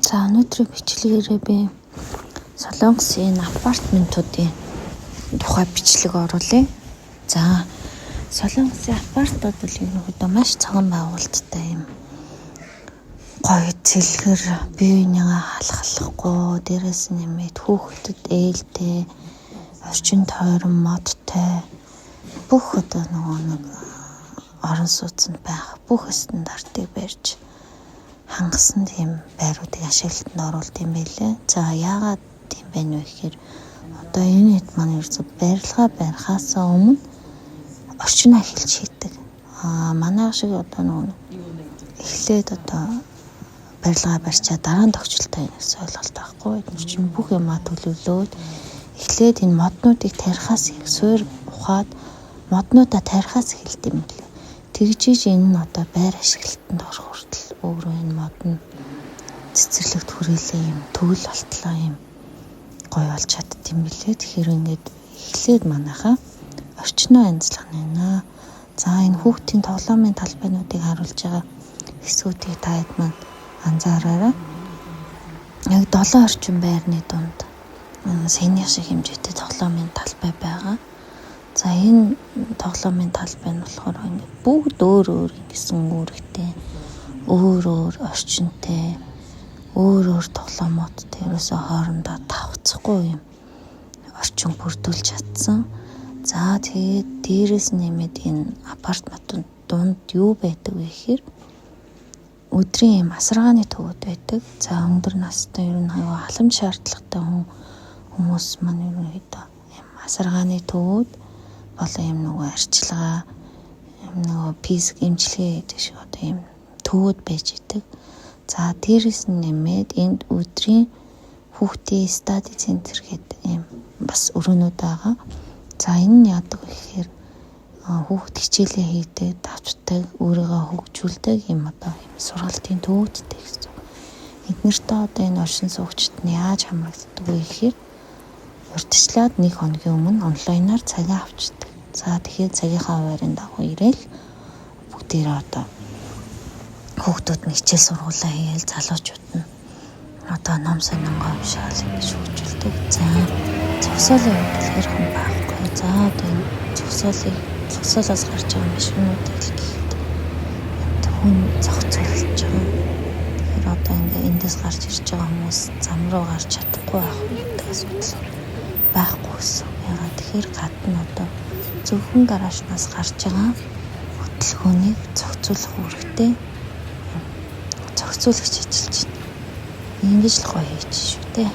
За өнөөдрийн бичлэгээрээ би Солонгосын апартментуудын тухай бичлэг оруулъя. За Солонгосын апартууд бол ерөнхийдөө маш цагаан байгуулалттай юм. Гоё цэлгэр биеийнхээ халахлахгүй, дээрээс нэмээд хүүхдэд ээлтэй, орчин тойрон модтой бүх одоо нэг орон сууцнд байх бүх стандартыг барьж хангасан тийм байруудыг ашиглалтанд оруулт юм байлээ. За яагаад тийм байна вэ гэхээр одоо энэ хэд маань ерөөсөй барилгаа барихаасаа өмнө орчноо эхэлж хийдэг. Манай шиг одоо нэг эхлээд одоо барилгаа барьчаа дараа нь тогтчлоо юмс ойлголт байхгүй. Энэ чинь бүх юмаа төлөвлөөд эхлээд энэ моднуудыг тарихаас суур ухаад моднуудаа тарихаас эхэлт юм билээ. Тэгжиж энэ нь одоо байр ашиглалтанд орох хүртэл өөрөө энэ мод нь цэцэрлэгт хүрээлээ юм төгөл болтлоо юм гоё болж чаддсан юм билээ. Тэгэхээр ингээд эхлээд манайхаа орчноо анзлах нэ. За энэ хүүхдийн тоглоомын талбайнуудыг харуулж байгаа хэсгүүдийг та хэд маань анзаараарай. Яг 7 орчим байрны дунд саяных шиг хэмжээтэй тоглоомын талбай байгаа. За энэ тоглоомын талбай нь болохоор ингээд бүгд өөр өөр гэсэн үүрэгтэй, өөр өөр орчинтэй, өөр өөр тоглоомуудтай ерөөсөө хоорондоо тавцахгүй юм орчин бүрдүүлж чадсан. За тэгээд дээрээс нэмээд энэ апартментууд дунд юу байдаг вэ гэхээр өдрийн юм асаргааны төвүүд байдаг. За өндөр настай ер нь халамж шаардлагатай хүмүүс маань ерөнхийдөө юм асаргааны төвүүд болон юм нөгөө арчилгаа, юм нөгөө физик эмчилгээ гэдэг шиг одоо юм төвүүд байж идэг. За дээрээс нь нэмээд энд өдрийн хүүхдийн стади центр гэдэг юм бас өрөөнүүд байгаа. За энэ нь яадаг вэ гэхээр хүүхд хичээлээ хийдэг, давтдаг, өөрийгөө хөгжүүлдэг юм одоо юм сургалтын төвүүдтэй гэсэн. Эднэртээ одоо энэ оршин суугчид нь яаж хамрагддаг вэ гэхээр урьдчилаад 1 хоногийн өмнө онлайнаар цагаа авчдаг. За тэгэхээр цагийнхаа хуваарийн дагуу ирээл бүгдээрээ одоо хүүхдүүд нь хичээл сургуулаа хийгээл залуучууд нь одоо ном сонингоо уншаал ингэж хөгжүүлдэг. За зогсоолын хувьд хэрхэн байхгүй. За одоо энэ зогсоолоос гарч байгаа машинуудыг л гихт хүн зохицуулж байгаа. Тэгэхээр одоо ингээ эндээс гарч ирж байгаа хүмүүс зам руу гарч чадахгүй байх гэдэг асуудал байхгүй гэсэн. Ягаад тэгэхээр гадна одоо зөвхөн гаражнаас гарч байгаа хөдөлгөөнийг зохицуулах үүрэгтэй зохицуулагч ажиллаж байна. Ингэж л гоё хийж шүү дээ.